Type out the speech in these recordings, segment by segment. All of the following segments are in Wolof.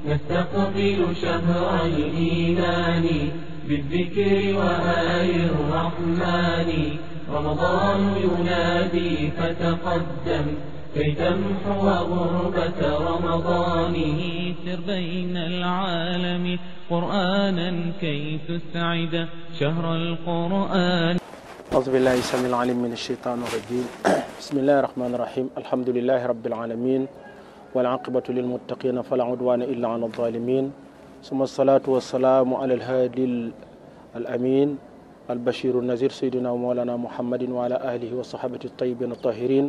نستقبل شهر الإيمان بالذكر وآل الرحمن رمضان ينادي فتقدم كي تمحو غربة رمضان سر بين العالم قرآنا كي تسعد شهر القرآن. أعوذ بالله السميع العليم من الشيطان الرجيم. بسم الله الرحمن الرحيم. الحمد لله رب العالمين والعاقبة للمتقين فلا عدوان إلا على الظالمين ثم الصلاة والسلام على الهادي الأمين البشير النذير سيدنا ومولانا محمد وعلى آله وصحبه الطيبين الطاهرين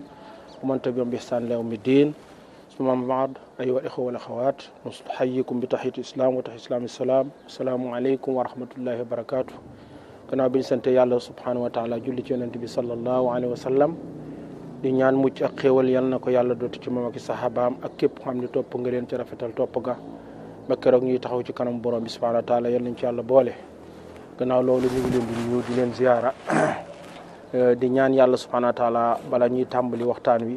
ومن تبعهم بإحسان إلى يوم الدين. ثم بعد أيها الإخوة والأخوات نحييكم بتحية الإسلام وتحية الإسلام السلام. السلام عليكم ورحمة الله وبركاته. gannaaw bi ñu sant yàlla subhanahu wa taala julli ci yonent bi sallallahu alayhi wa sallam di ñaan mucc ak xéewal yal na ko yàlla dooti ci moom ak saxaabaam ak képp xam ne topp nga leen ci rafetal topp ga ba keroog ñuy taxaw ci kanam borom bi subhanahu wa taala yal nañ ci yàlla boole. gannaaw loolu ñu ngi leen di nuyu di leen ziyaara di ñaan yàlla subhanahu wa taala bala ñuy tàmbali waxtaan wi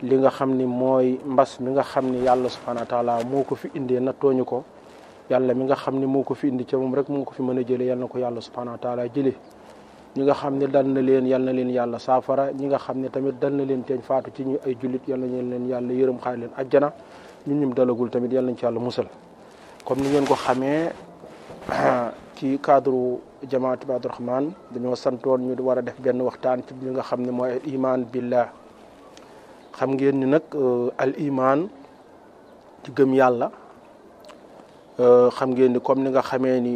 li nga xam ni mooy mbas mi nga xam ni yàlla subhanahu wa taala moo ko fi indee nattooñu ko yàlla mi nga xam ne moo ko fi indi ca moom rek moo ko fi mën a jëlee yal na ko yàlla subhanahu wa taala jëlee ñi nga xam ne dal na leen yal na leen yàlla saafara ñi nga xam ne tamit dal na leen teeñ faatu ci ñu ay jullit yal na leen yàlla yërëm xaar leen ajjana ñun ñum dalagul tamit yal nañ ci yàlla musal. comme ni ngeen ko xamee ci cadre jamaat Ibaadu Rahmaan dañoo santoon ñu war a def benn waxtaan ci li nga xam ne mooy al iman billah. xam ngeen ni nag al iman ci gëm yàlla xam ngeen ni comme ni nga xamee ni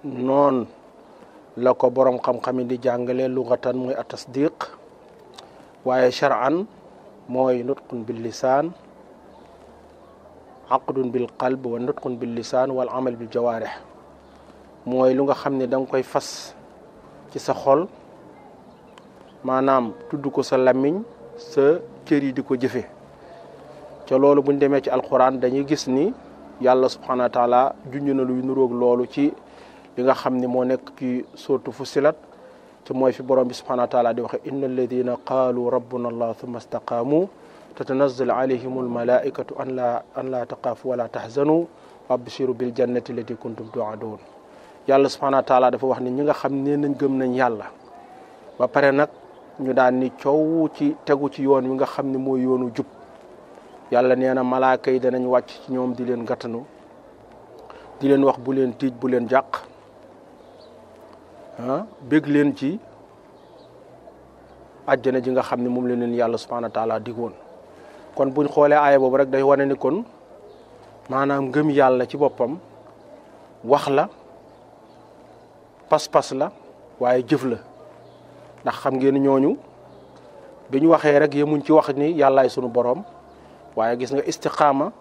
noon la ko borom xam-xam di jàngale lugatan mooy a tasdiq waaye shar'an mooy nutqun bil lisaan aqdun bil qalb wa nutqun bil lisaan wal amal bil jawaarih mooy lu nga xam ne da nga koy fas ci sa xol maanaam tudd ko sa làmmiñ sa cër yi di ko jëfe ca loolu buñ demee ci alquran dañuy gis ni yàlla subhanahu wa taala junj na luy nuróog loolu ci li nga xam ne moo nekk ci sourate Fussilat ci mooy fi borom bi subhanahu wa taala di waxe inna alladina qaalu rabbuna allah thumma istaqaamu tatanazzalu alayhim almalaikatu an la taqaafu wala tahzanu wa abshiru bil jannati allati kuntum tu'adun. yàlla subhanahu wa taala dafa wax ni ñi nga xam ne nañ gëm nañ yàlla ba pare nag ñu daan ni coow ci tegu ci yoon wi nga xam ne mooy yoonu jub yàlla nee na malaaka yi danañ wàcc ci ñoom di leen gàttanu di leen wax bu leen tiij bu leen jàq bég leen ci àjjana ji nga xam ne moom la leen yàlla subhanahu wa taala digoon. kon buñ xoolee aaya boobu rek day wane ni kon maanaam ngëm yàlla ci boppam wax la pas-pas la waaye jëf la ndax xam ngeen ñooñu bi ñu waxee rek yemuñ ci wax ni yàllaay sunu borom. waaye gis nga istiqaama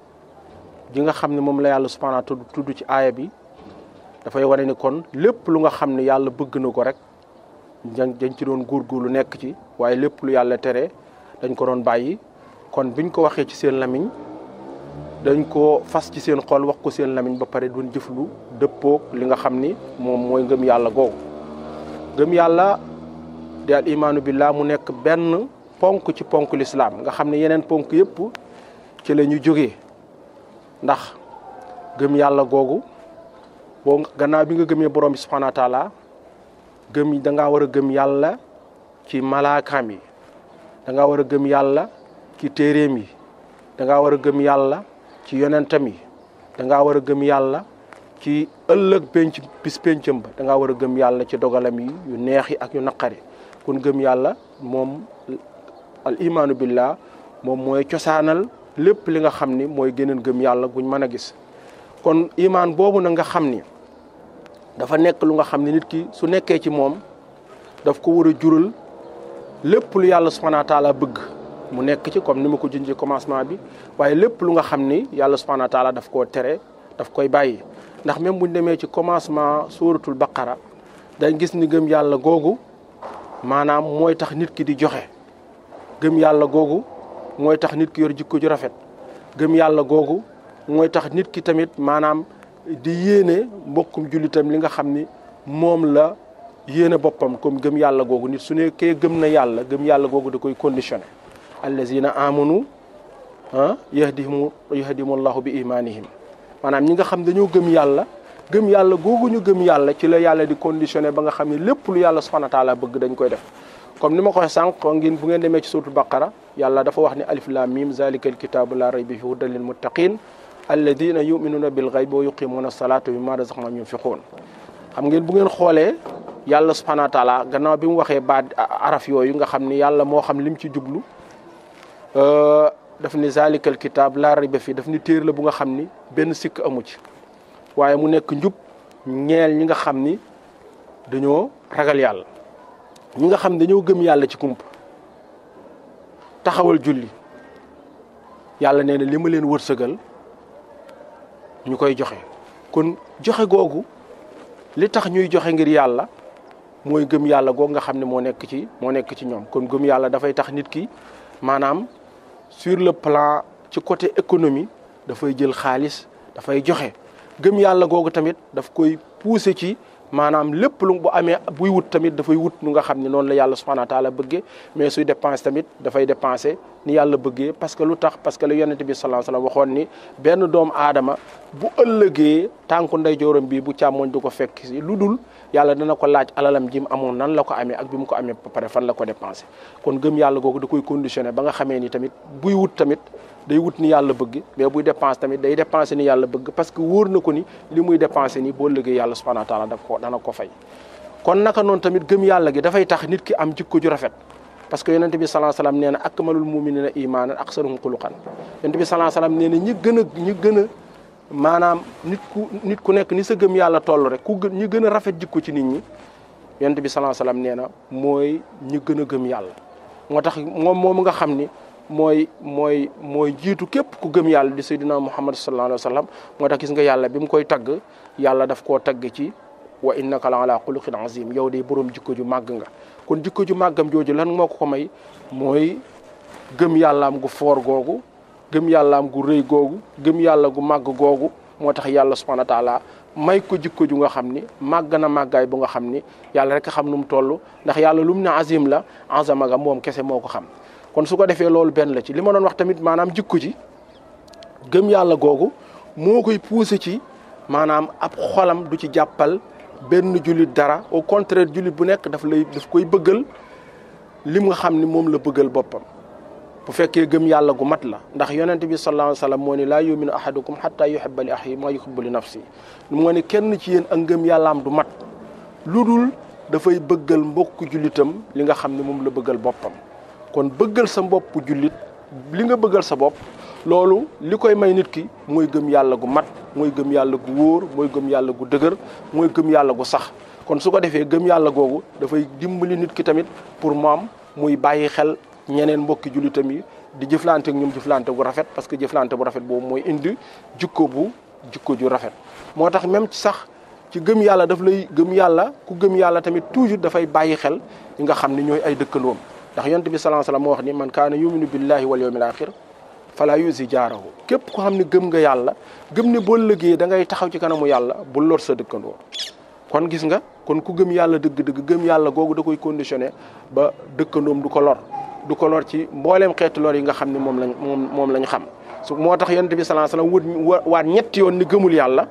ji nga xam ne moom la yàlla subhanahu wa taala tudd ci aaya bi dafay wane ni kon lépp lu nga xam ne yàlla bëgg na ko rek dañ ci doon góorgóorlu nekk ci waaye lépp lu yàlla tere dañ ko doon bàyyi. kon biñ ko waxee ci seen lamiñ dañ ko fas ci seen xol wax ko seen lamiñ ba pare doon jëf lu dëppoog li nga xam ni moom mooy ngëm yàlla googu. ngëm yàlla di al imaanu billah mu nekk benn ponk ci ponk l'islam nga xam ne yeneen ponk yëpp ci la ñu jógee ndax gëm yàlla googu boo gannaaw bi nga gëmee borom bi subhanahu wa taala da ngaa war a gëm yàlla ci malaakaam yi da ngaa war a gëm yàlla ci téeréem yi da ngaa war a gëm yàlla ci yonentam yi da ngaa war a gëm yàlla ci ëllëg bis pencam ba da ngaa war a gëm yàlla ci dogalam yi yu neex yi ak yu naqari kon gëm yàlla moom al imaanu billah moom mooy cosaanal lépp li nga xam ni mooy gëneen gëm yàlla guñ mën a gis. kon imaan boobu na nga xam ni dafa nekk lu nga xam ne nit ki su nekkee ci moom daf ko war a jural lépp lu yàlla subhanahu wa taala bëgg mu nekk ci comme ni ma ko junjee commencement bi waaye lépp lu nga xam ni yàlla subhanahu wa taala daf koo tere daf koy bàyyi. ndax même buñ demee ci commencement suratul baqara dañ gis ni gëm yàlla googu maanaam mooy tax nit ki di joxe. gëm yàlla googu mooy tax nit ki yor jikko ju rafet gëm yàlla googu mooy tax nit ki tamit maanaam di yéene mbokkum jullitam li nga xam ni moom la yéene boppam comme gëm yàlla googu nit su nekkee gëm na yàlla gëm yàlla googu da koy conditionné allazina amanu yahdihimullahu bi imanihim maanaam ñi nga xam dañoo gëm yàlla googu ñu gëm yàlla ci la yàlla di conditionné ba nga xam ne lépp lu yàlla subhanahu wa taala bëgg dañ koy def comme ni ma ko waxee sànq ngeen bu ngeen demee ci suratul baqara yàlla dafa wax ni alif lam mim zalikal kitabu la rayba fihi hudan lil muttaqin alladina yuminuna bil ghaybi wa yuqimuna as-salata wa mimma razaqnahum yunfiqun xam ngeen bu ngeen xoolee yàlla subhanahu wa taala gannaaw bi mu waxee baat araf yooyu nga xam ni yàlla moo xam lim ci jublu daf ni zalikal kitab la rayba fii daf ni téer la bu nga xam ni benn sikk amu ci waaye mu nekk njub ñeel ñi nga xam ni dañoo ragal yàlla ñi nga xam dañoo gëm yàlla ci kumpa taxawal julli yàlla nee na li ma leen wërsëgal ñu koy joxe kon joxe googu li tax ñuy joxe ngir yàlla mooy gëm yàlla googu nga xam ne moo nekk ci ñoom kon gëm yàlla dafay tax nit ki maanaam sur le plan ci côté économie dafay jël xaalis dafay joxe gëm yàlla googu tamit daf koy pousser ci maanaam lépp lu bu amee buy wut tamit dafay wut nu nga xam ne noonu la yàlla subhanahu wa taala bëggee mais suy dépense tamit dafay dépenser ni yàlla bëggee parce que lu tax parce que lu yonent bi sallallahu alayhi wasallam waxoon ni benn doomu aadama bu ëllëgee tànku ndeyjooram bi bu càmmoñ du ko fekk si lu dul yàlla dana ko laaj alalam ji mu amoon nan la ko amee ak bi mu ko amee ba pare fan la ko dépensé kon gëm yàlla googu da koy conditionné ba nga xamee ni tamit buy wut tamit day wut ni yàlla bëgg mais buy dépense tamit day dépensé ni yàlla bëgg parce que wóor na ko ni li muy dépensé ni boo ëllëgee yàlla subhanahu wa taala dana ko fay kon naka noonu tamit gëm yàlla gi dafay tax nit ki am jikko ju rafet parce que yonent bi sallallahu alayhi wasallam nee na akmalul mu'minina imanan aksaruhum xuluqan yonent bi sallallahu alayhi wasallam nee na ñi gën a maanaam nit ku nekk ni sa gëm yàlla toll rek ñi gën a rafet jikko ci nit ñi yonent bi sallallahu alayhi wasallam nee na mooy ñi gën a gëm yàlla moo tax moom nga xam ni mooy jiitu képp ku gëm yàlla di sayyidina Muhammad sallallahu alayhi wasallam moo tax gis nga yàlla bi mu koy tagg yàlla daf koo tagg ci wa innaka la ala xuluqin azim yow de boroom jikko ju màgg nga kon jikko ju màggam jooju lan moo ko may mooy gëm yàllaam gu foor googu gëm yàllaam gu rëy googu gëm yàlla gu màgg googu moo tax yàlla subhanahu wa taala may ko jikko ju nga xam ni màgg na màggaay bu nga xam ni yàlla rek xam nu mu toll ndax yàlla lu mu ne azim la azama ga moom kese moo ko xam kon su ko defee loolu benn la ci li ma doon wax tamit maanaam jikko ji gëm yàlla googu moo koy poussé ci maanaam ab xolam du ci jàppal benn jullit dara au contraire jullit bu nekk daf koy bëggal lim nga xam ni moom la bëggal boppam bu fekkee gëm yàlla gu mat la ndax yonent bi sallallahu alayhi wasallam moo ni laa yuminu ahadukum hatta yuhibba li akhihi ma yuhibbu li nafsi moo ni kenn ci yéen ak ngëm yàllaam du mat lu dul dafay bëggal mbokku jullitam li nga xam ne moom la bëggal boppam kon bëggal sa bopp jullit li nga bëggal sa bopp loolu li koy may nit ki mooy gëm yàlla gu mat mooy gëm yàlla gu wóor mooy gëm yàlla gu dëgër mooy gëm yàlla gu sax kon su ko defee gëm yàlla googu dafay dimbali nit ki tamit pour moom muy bàyyi xel ñeneen mbokki jullitam yi di jëflante ak ñoom jëflante gu rafet parce que jëflante bu rafet boobu mooy indi jikko ju rafet moo tax même sax ci gëm yàlla daf lay gëm yàlla ku gëm yàlla tamit toujours dafay bàyyi xel ñi nga xam ne ñooy ay dëkkandoom ndax yonent bi sallallahu alayhi wasallam moo wax ni man kaana yuminu billahi wal yawmil akhir fala yusi jaarahu képp ko xam ne gëm nga yàlla gëm ne boo lëggee da ngay taxaw ci kanamu yàlla bu lor sa dëkkandoo kon gis nga kon ku gëm yàlla dëgg-dëgg gëm yàlla googu da koy conditionné ba dëkkandoom du ko lor ci mbooleem xeetu lor yi nga xam ne moom lañ xam su moo tax yonent bi sallallahu alayhi wasallam waat ñetti yoon ni gëmul yàlla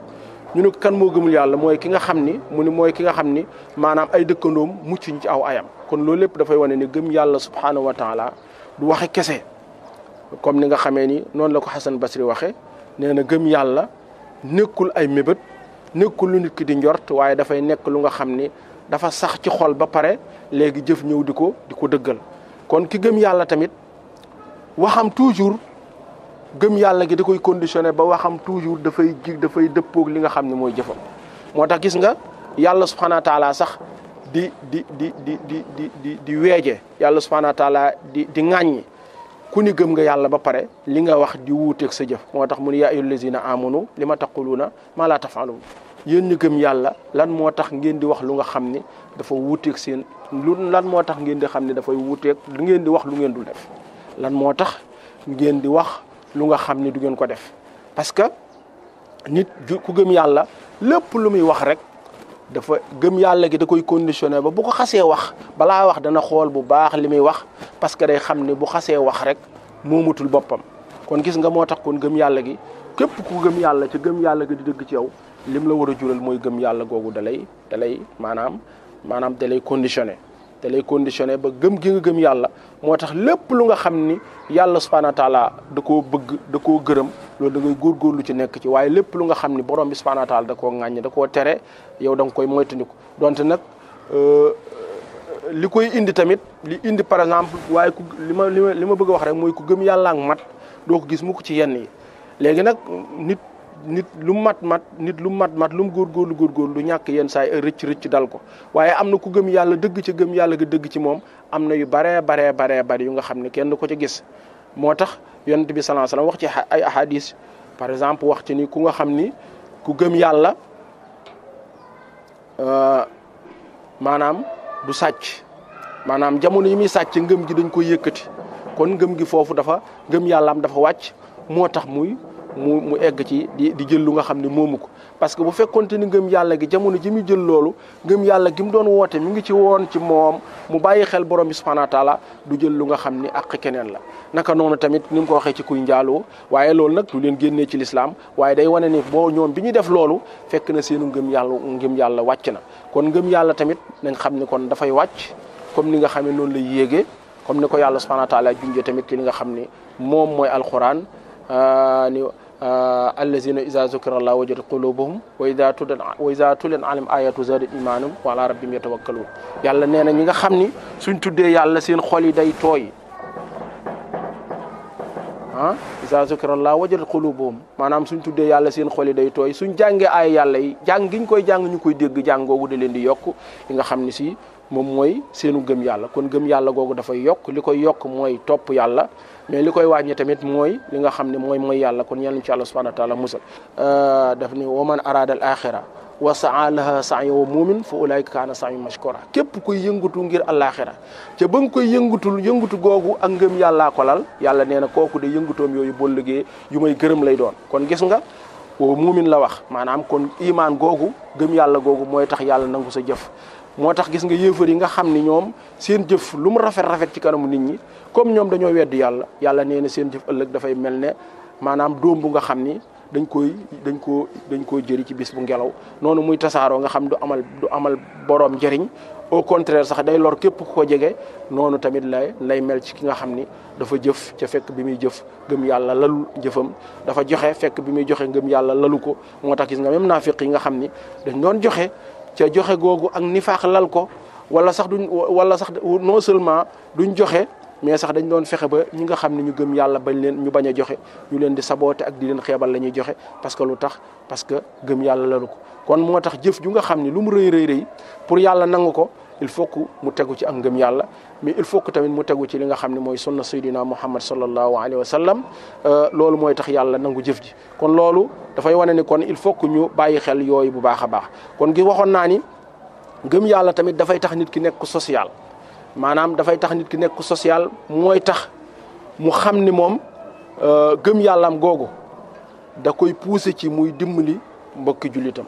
ñu ne kan moo gëmul yàlla mooy ki nga xam ni mooy ki nga xam ni maanaam ay dëkkandoom muccuñ ci aw ayam kon loolu lépp dafay wane ni gëm yàlla subhanahu wa taala du waxe kese comme ni nga xamee ni noonu la ko Hasan Basri waxe nee na gëm yàlla nekkul ay mébét nekkul lu nit ki di njort waaye dafay nekk lu nga xam ni dafa sax ci xol ba pare léegi jëf ñëw di ko dëggal kon ki gëm yàlla tamit waxam toujours gëm yàlla gi da koy conditionné ba waxam toujours dafay dëppoog li nga xam ne mooy jëfam moo tax gis nga yàlla subhanahu wa taala sax di weeje yàlla subhanahu wa taala di ŋàññi ku ni gëm nga yàlla ba pare li nga wax di wuuteeg sa jëf moo tax mu ne yaa ayyuhal lazina amanu lima taquluna ma la taf'alun yéen ñu gëm yàlla lan moo tax ngeen di wax lu nga xam ni dafa wuuteeg seen lan moo tax ngeen di xam ne dafay wuuteeg lu ngeen di wax lu ngeen dul def lan moo tax ngeen di wax lu nga xam ni du ngeen ko def parce que nit ku gëm yàlla lépp lu muy wax rek dafa gëm yàlla gi da koy conditionné ba bu ko xasee wax balaa wax dana xool bu baax li muy wax parce que day xam ne bu xasee wax rek moomatul boppam kon gis nga moo tax kon gëm yàlla gi képp ku gëm yàlla ci gëm yàlla ga di dëgg ci yow lim la war a jural mooy gëm yàlla googu dalay maanaam dalay conditionné ba gëm gi nga gëm yàlla moo tax lépp lu nga xam ni yàlla subhanahu wa taala da koo bëgg da koo gërëm loolu da ngay góorgóorlu ci nekk ci waaye lépp lu nga xam ni borom bi subhanahu wa taala da koo ŋàññ da koo tere yow da nga koy moytandiku donte nag li koy indi tamit li indi par exemple waaye ku li ma bëgg a wax rek mooy ku gëm yàlla ak mat doo ko gis mu ko ci yenn yi léegi nag nit lu mat lu mu góorgóorlu du ñàkk yenn saa yi rëcc dal ko waaye am na ku gëm yàlla dëgg ci gëm yàlla ga dëgg ci moom am na yu baree bari yu nga xam ne kenn du ko ci gis moo tax yonent bi sallallahu alayhi wasallam wax ci ay ahadis par exemple wax ci ni ku nga xam ni ku gëm yàlla maanaam du sàcc maanaam jamono yi muy sàcc ngëm gi dañ koy yëkkati kon ngëm gi foofu ngëm yàllaam dafa wàcc moo tax mu egg ci di jël lu nga xam ne moomu ko parce que bu fekkonte ni ngëm yàlla gi jamono ji muy jël loolu ngëm yàlla gi mu doon woote mi ngi ci woon ci moom mu bàyyi xel borom bi subhanahu wa taala du jël lu nga xam ni ak keneen la naka noonu tamit ni mu ko waxee ci kuy njaaloo waaye loolu nag du leen génnee ci lislaam waaye day wane ni boo ñoom bi ñu def loolu fekk na seenu ngëm yàlla wàcc na kon ngëm yàlla tamit nañ xam ni kon dafay wàcc comme ni nga xam ne noonu lay yéegee comme ni ko yàlla subhanahu wa taala junjee tamit ci li nga xam ni moom mooy alquran ni allazina iza zukira allah wajadat qulubuhum wa iza tuliyat alayhim ayatu zadat imanum wa ala rabbihim yatawakkalun yàlla nee na ñi nga xam ni suñ tuddee yàlla seen xol yi day tooy iza zukira allah wajadat qulubuhum maanaam suñ tuddee yàlla seen xol yi day tooy suñ jàngee ay yàlla yi jàng giñ koy jàng ñu koy dégg jàng googu da leen di yokk li nga xam ni si moom mooy seenu gëm yàlla kon gëm yàlla googu dafay yokk li koy yokk mooy topp yàlla mais li koy wàññi tamit mooy li nga xam ne mooy yàlla kon yàlla ci yàlla subhanahu wa taala musal daf ni wa man arada al axira wa saa laha sa'ya wa mumin fa ulaika kaana sa'yu mashkura képp kuy yëngatu ngir alaxira ca ba nga koy yëngatu googu ak ngëm yàllaa ko lal yàlla nee na kooku de yëngatoom yooyu boo liggéey yu may gërëm lay doon kon gis nga wa mumin la wax maanaam kon imaan googu gëm yàlla googu mooy tax yàlla nangu sa jëf moo tax gis nga yéefar yi nga xam ni ñoom seen jëf lu mu rafet ci kanamu nit ñi comme ñoom dañoo weddi yàlla nee na seen jëf ëllëg dafay mel ne maanaam doom bu nga xam ni dañ koo jëri ci bis bu ngelaw noonu muy tasaaroo nga xam du amal boroom njëriñ au contraire sax day lor képp ku ko jege noonu tamit lay mel ci ki nga xam ni dafa jëf ca fekk bi muy jëf gëm yàlla lalu jëfam dafa joxe fekk bi muy joxe ngëm yàlla lalu ko moo tax gis nga même naafiq yi nga xam ni dañ doon joxe ca joxe googu ak nifaax lal ko wala sax non seulement duñ joxe mais sax dañ doon fexe ba ñi nga xam ne ñu gëm yàlla ñu bañ a joxe ñu leen di saboter ak di leen xeebal la ñuy joxe parce que lu tax parce que gëm yàlla lalu ko kon moo tax jëf ju nga xam ne lu mu rëy pour yàlla nangu ko il faut que mu tegu ci ak ngëm yàlla mais il faut que tamit mu tegu ci li nga xam ne mooy sunna sayyidina Muhammad sallallahu alayhi wa sallam loolu mooy tax yàlla nangu jëf ji kon loolu dafay wane ni kon il faut que ñu bàyyi xel yooyu bu baax a baax kon gi waxoon naa ni gëm yàlla tamit dafay tax nit ki nekk social maanaam dafay tax nit ki nekk social mooy tax mu xam ni moom gëm yàllaam googu da koy pousser ci muy dimbali mbokki jullitam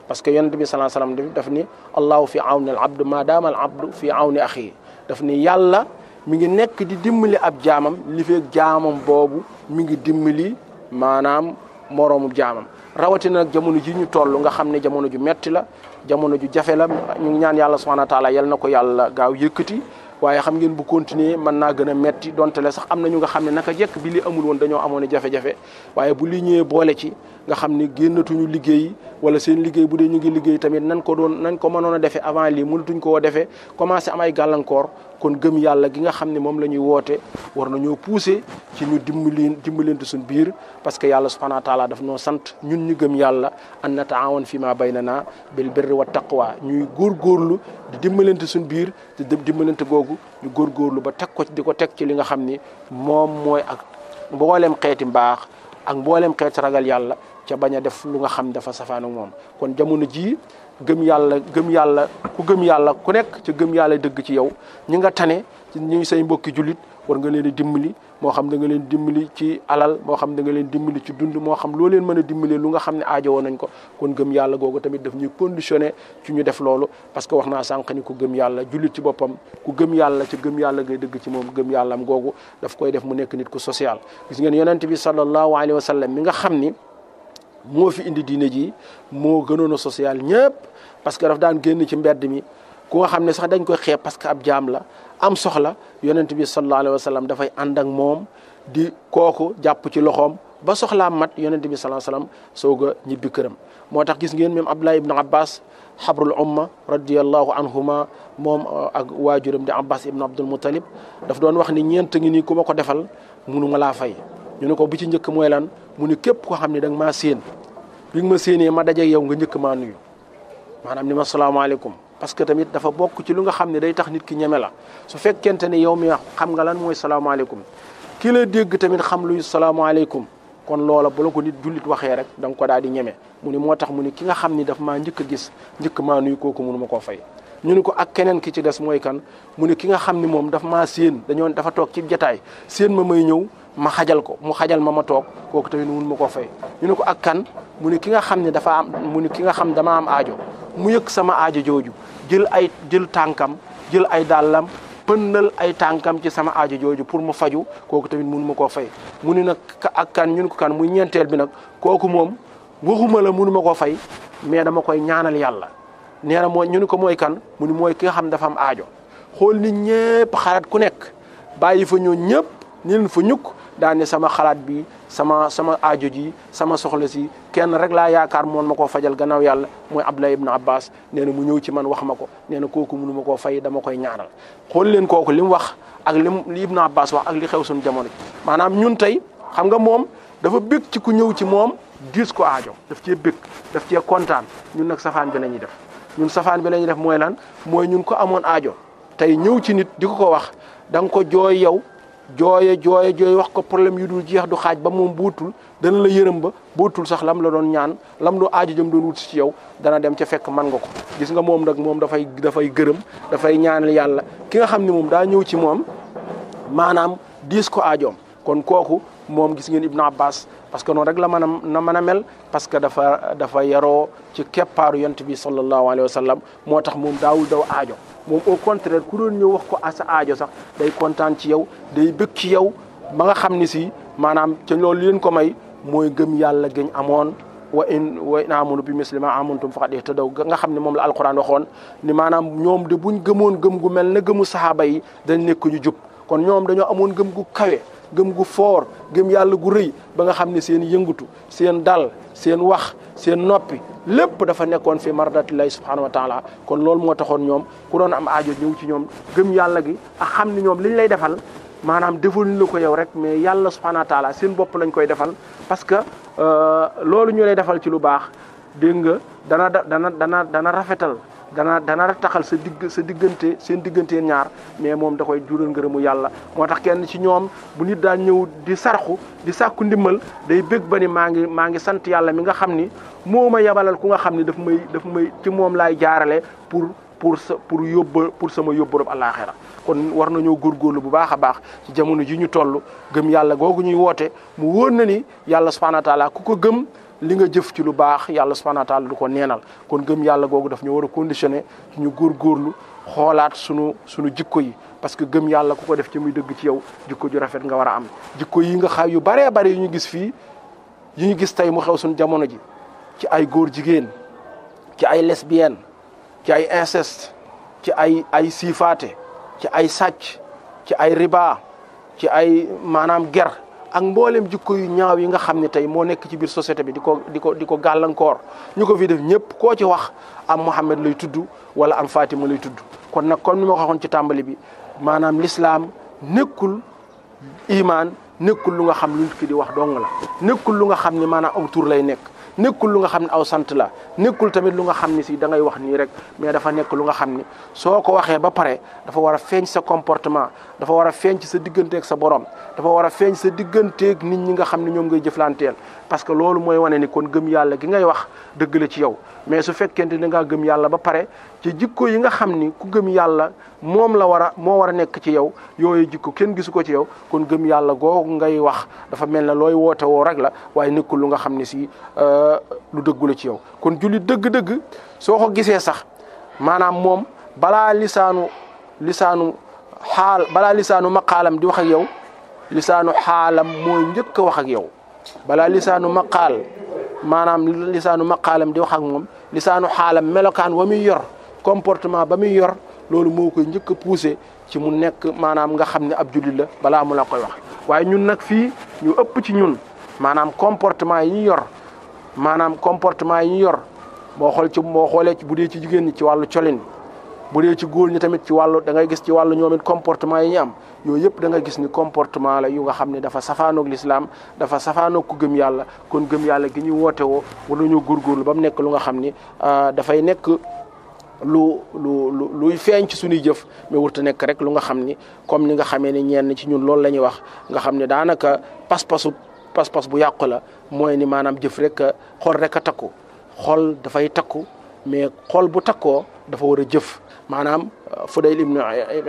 parce que yonent bi sallallahu alayhi wasallam daf ni allahu fi awni al abd ma daama al abdu fi awni axi daf ni yàlla mi ngi nekk di dimbali ab jaamam li feeg jaamam boobu mi ngi dimbali maanaam moroomu jaamam rawatina nag jamono ji ñu toll nga xam ne jamono ju metti la jamono ju jafe la ñu ngi ñaan yàlla subhanahu wa taala yal na ko yàlla gaaw yëkkati waaye xam ngeen bu continuer mën naa gën a metti donte le sax am na ñu nga xam ne naka jekk bi li amul woon dañoo amoon jafe-jafe waaye bu li ñëwee boole ci nga xam ne génnatuñu liggéey wala seen liggéey bu dee ñu ngi liggéey tamit nañ ko mënoon a defee avant lii mënatuñ koo defee commencé am ay gàllankoor kon gëm yàlla gi nga xam ne moom la ñuy woote war nañoo pousser ci ñu dimbalante suñ biir parce que yàlla subhanahu wa taala daf noo sant ñun ñu gëm yàlla an nata'awan fi ma baynana bil birri wa taqwa ñuy góorgóorlu di dimbalante suñ biir di dimbalante googu ñu góorgóorlu ba teg ko di ko teg ci li nga xam ni moom mooy ak mboolem xeeti mbaax ak mboolem xeeti ragal yàlla ca bañ a def lu nga xam dafa safaan ak moom kon jamono jii gëm yàlla ku gëm yàlla ku nekk ca gëm yàlla dëgg ci yow ñi nga tane ci ñuy say mbokki jullit war nga leen di dimbali moo xam da nga leen dimbali ci alal moo xam da nga leen dimbali ci dund moo xam loo leen mën a dimbali lu nga xam ne aajowoo nañ ko kon gëm yàlla googu tamit daf ñuy conditionné ci ñu def loolu parce que wax naa sànq ni ku gëm yàlla jullit ci boppam ku gëm yàlla ci gëm yàlla ngay dëgg ci moom gëm yàllam googu daf koy def mu nekk nit ku social gis ngeen yonent bi sallallahu alayhi wa sallam mi nga xam ni moo fi indi diine ji moo gënoon a social ñëpp parce que daf daan génn ci mbedd mi ku nga xam ne sax dañ koy xeeb parce que ab jaam la am soxla yonent bi sallallahu alayhi wa sallam dafay ànd ak moom di kooku jàpp ci loxoom ba soxlaa mat yonent bi sallallahu alayhi wa sallam soog a ñibbi këram. moo tax gis ngeen même Abdullah ibn Abbas xabrul umma radiyallahu anhuma moom ak waajuram di Abbas ibn Abdul Muttalib daf doon wax ni ñeent ngi nii ku ma ko defal munu ma laa fay. ñu ne ko bi ci njëkk mooy lan mu ni képp koo xam ne da nga maa séen bi nga ma séenee ma daje yow nga njëkk maa nuyu maanaam ni ma salaamaaleykum parce que tamit dafa bokk ci lu nga xam ne day tax nit ki ñeme la su fekkente ne yow mi xam nga lan mooy salaamaaleykum ki la dégg tamit xam luy salaamaaleykum kon loola bu la ko nit jullit waxee rek da nga ko daal di ñeme mu ni moo tax mu ni ki nga xam ni daf maa njëkk a gis njëkk maa nuyu kooku mënu ma koo fay. ñu ni ko ak keneen ki ci des mooy kan mu ni ki nga xam ni moom daf maa séen dafa toog ci jataay séen ma may ñëw ma xajal ko mu xajal ma toog kooku tamit mënu ma koo fay. ñu ni ko ak kan mu ni ki nga xam ne dafa am mu ni ki nga xam dama am aajo mu yëg sama aajo jooju jël tànkam jël ay dàllam pënnal ay tànkam ci sama aajo jooju pour mu faju kooku tamit mënu ma koo fay. mu ni nag ak kan ñu ni ko kan muy ñeenteel bi nag kooku moom waxuma la mënu ma koo fay mais dama koy ñaanal yàlla. nee na mooy ñu ni ko mooy kan mu ni mooy ki nga xam dafa am aajo xool nit ñëpp xalaat ku nekk bàyyi fa ñoo ñëpp ni leen fa ñukk daane sama xalaat bi sama aajo ji sama soxla si kenn rek laa yaakaar moon ma koo fajal gannaaw yàlla mooy Abdullah ibn Abbas nee na mu ñëw ci man wax ma ko nee na kooku mënu ma koo fay dama koy ñaanal. xool leen kooku li mu wax ak li Ibn Abbas wax ak li xew suñu jamono maanaam ñun tey xam nga moom dafa bëgg ci ku ñëw ci moom diis ko aajo daf cee bëgg daf cee kontaan ñun nag safaan bi la ñuy def. ñun safaan bi la ñuy def mooy lan mooy ñun ko amoon aajo tey ñëw ci nit di ko wax da nga ko jooy yow jooye wax ko problème yu dul jeex du xaaj ba moom buutul dana la yërëm ba buutul sax lam la doon ñaan lam lu aajo jëm doon wut ci yow dana dem ca fekk man nga ko gis nga moom nag moom dafay gërëm dafay ñaanal yàlla ki nga xam ne moom daa ñëw ci moom maanaam diis ko aajoom kon kooku moom gis ngeen Ibn Abbas parce que noonu rek la mën a mel parce que dafa yaroo ci keppaaru yonent bi sallallahu alayhi wa sallam moo tax moom daawul daw aajo moom au contraire ku doon ñëw wax ko sa aajo sax day kontaan ci yow day bëgg ci yow ba nga xam ni si maanaam ca loolu li leen ko may mooy gëm yàlla gëñ amoon wa in amanu bi misli ma amantum faqad ihtadaw nga xam ne moom la alquran waxoon ni maanaam ñoom de buñ gëmoon gëm gu mel ne gëmu sahaaba yi dañ nekk ñu jub kon ñoom dañoo amoon gëm gu kawe gëm gu foor gëm yàlla gu rëy ba nga xam ne seen yëngatu seen dal seen wax seen noppi lépp dafa nekkoon fi mardatillahi subhanahu wa taala kon loolu moo taxoon ñoom ku doon am aajo ñëw ci ñoom gëm yàlla gi ak xam ni ñoom liñ lay defal maanaam defaluñ la ko yow rek mais yàlla subhanahu wa taala seen bopp lañ koy defal parce que loolu ñu lay defal ci lu baax dégg nga dana rafetal dana taxal sa diggante seen diggante ñaar mais moom da koy jural ngërëmu yàlla moo tax kenn ci ñoom bu nit daan ñëw di sarxu di sàkku ndimmal day bëgg ba ni maa ngi sant yàlla mi nga xam ni moo ma yabalal ku nga xam ni daf may ci moom laay jaarale pour sama yóbbu rob àllaaxira kon war nañoo góorgóorlu bu baax a baax ci jamono ji ñu toll gëm yàlla googu ñuy woote mu wóor na ni yàlla subhanahu wa taala ku ko gëm li nga jëf ci lu baax yàlla subhanahu wa taala du ko neenal kon gëm yàlla googu daf ñu war a conditionné ci ñu góorgóorlu xoolaat sunu jikko yi parce que gëm yàlla ku ko def ci muy dëgg ci yow jikko ju rafet nga war a am jikko yi nga xam yu baree bari yu ñu gis fii yu ñu gis tey mu xew suñu jamono ji ci ay góor jigéen ci ay lesbienne ci ay inceste ci ay siifaate ci ay sàcc ci ay riba ci ay maanaam ger ak mboolem jikko yu ñaaw yi nga xam ne tey moo nekk ci biir société bi di ko gàllankoor ñu ko fi def ñëpp koo ci wax am Muhammad lay tudd wala am Fatima lay tudd kon nag comme ni ma ko waxoon ci tàmbali bi maanaam l'islam nekkul iman nekkul lu nga xam lu nit ki di wax dong la nekkul lu nga xam ne maanaam aw tur lay nekk nekkul lu nga xam ne aw sant la nekkul tamit lu nga xam ne si da ngay wax nii rek mais dafa nekk lu nga xam ni soo ko waxee ba pare dafa war a feeñ sa comportement dafa war a feeñ ci sa digganteeg sa borom dafa war a feeñ sa digganteeg nit ñi nga xam ne ñoom ngay jëflanteel parce que loolu mooy wane ni kon gëm yàlla gi ngay wax dëgg la ci yow mais su fekkente da ngaa gëm yàlla ba pare ci jikko yi nga xam ni ku gëm yàlla moo war a nekk ci yow yooyu jikko kenn gisu ko ci yow kon gëm yàlla googu ngay wax dafa mel ne looy woote woo rek la waaye nekkul lu nga xam ne si lu dëggu la ci yow kon julli dëgg-dëgg soo ko gisee sax maanaam moom balaa lisaanu maqaalam di wax ak yow lisaanu xaalam mooy njëkk a wax ak yow balaa lisaanu maqaal maanaam lisaanu maqaalam di wax ak moom lisaanu xaalam melokaan wa muy yor comportement ba muy yor loolu moo koy njëkk a poussé ci mu nekk maanaam nga xam ne ab jullit la balaa mu la koy wax. waaye ñun nag fii ñu ëpp ci ñun maanaam comportement yi ñu yor maanaam comportement yi ñu yor boo xoolee ci bu dee ci jigéen ñi ci wàllu colin bu dee ci góor ñi tamit ci wàllu da ngay gis ci wàllu ñoom it comportement yi ñu am yooyu yëpp da nga gis ni comportement la yu nga xam ne dafa safaanoog lislaam dafa safaanoog ku gëm yàlla kon gëm yàlla gi ñuy woote woo war nañoo góorgóorlu ba mu nekk lu nga xam ni dafay nekk luy feeñ ci suñuy jëf mais warut a nekk rek lu nga xam ni comme ni nga xamee ni ñenn ci ñun loolu la ñuy wax nga xam ne daanaka pas-pas bu yàqu la mooy ni maanaam jëf rek xol rek a takku xol dafay takku mais xol bu takkoo dafa war a jëf maanaam Fudayl ibn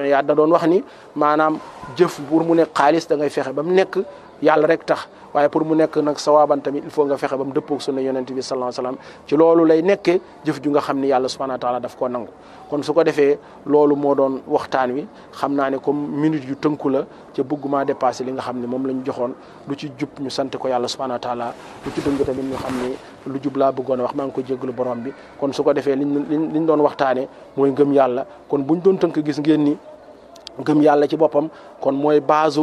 Iyaad da doon wax ni maanaam jëf pour mu nekk xaalis da ngay fexe ba mu nekk yàlla rek tax waaye pour mu nekk nag sawaaban tamit il faut nga fexe ba mu dëppoog sunna yonent bi sallallahu alayhi wasallam ci loolu lay nekkee jëf ju nga xam ni yàlla subhanahu wa taala daf koo nangu kon su ko defee loolu moo doon waxtaan wi xam naa ne comme minute yu tënku la ca bëgguma dépassé li nga xam ne moom la ñu joxoon lu ci jub ñu sant ko yàlla subhanahu wa taala lu ci dëng tamit ñu xam ni lu jub laa bëggoon a wax maa ngi ko jéggalu borom bi kon su ko defee liñ doon waxtaane mooy ngëm yàlla kon buñ doon tënk gis ngeen ni ngëm yàlla ci boppam kon mooy base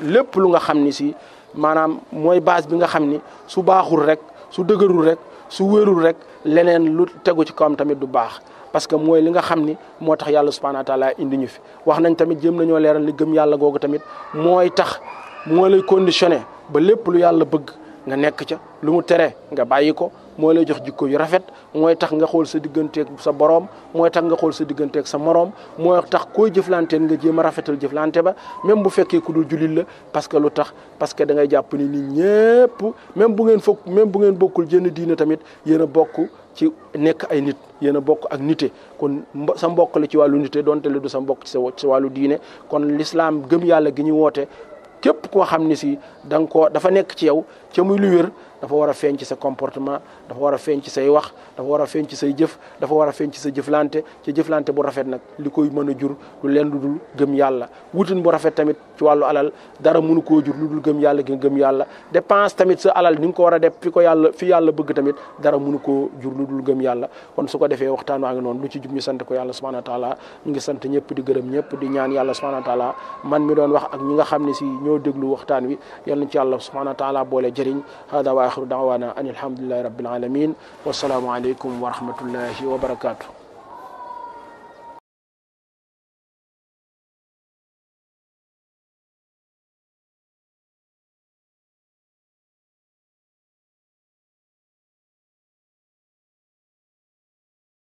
lépp lu nga xam ni si maanaam mooy base bi nga xam ni su baaxul rek su dëgërul rek su wérul rek leneen lu tegu ci kawam tamit du baax parce que mooy li nga xam ni moo tax yàlla subhanahu wa taala indi ñu fi wax nañ tamit jéem nañoo leeral li gëm yàlla googu tamit mooy tax moo lay conditionné ba lépp lu yàlla bëgg nga nekk ca lu mu tere nga bàyyi ko moo lay jox jikko yu rafet mooy tax nga xool sa digganteeg sa boroom mooy tax nga xool sa digganteeg sa moroom mooy tax koy jëflanteen nga jéem a rafetal jëflante ba même bu fekkee ku dul jullit la parce que lu tax parce que da ngay jàpp ni nit ñëpp même bu ngeen bokkul jënn diina tamit yéen a bokk ci nekk ay nit yéen a bokk ak nite kon sa mbokk la ci wàllu nite donte le du sa mbokk ci wàllu diine kon l'islam gëm yàlla gi ñu woote képp koo xam ni si dafa nekk ci yow ca muy lu wér dafa war a feeñ ci sa comportement dafa war a feeñ ci say wax dafa war a feeñ ci say jëf dafa war a feeñ ci sa jëflante ci jëflante bu rafet nag li koy mën a jur lu leen lu dul gëm yàlla wutin bu rafet tamit ci wàllu alal dara mënu koo jur lu dul gëm yàlla gi gëm yàlla dépense tamit sa alal ni nga ko war a def fi yàlla bëgg tamit dara mënu koo jur lu dul gëm yàlla kon su ko defee waxtaan waa ngi noonu lu ci jub ñu sant ko yàlla subhanahu wa taala ñu ngi sant ñëpp di gërëm ñëpp di ñaan yàlla subhanahu wa taala man mi doon wax ak ñi nga xam ne si ñoo déglu waxtaan wi yàlla na ci yàlla subhanahu wa taala boole jëriñ hada wa axiru da'wana an alhamdulillahi rabbil alamin wasalaamu aleykum wa rahmatullahi wa barakatuh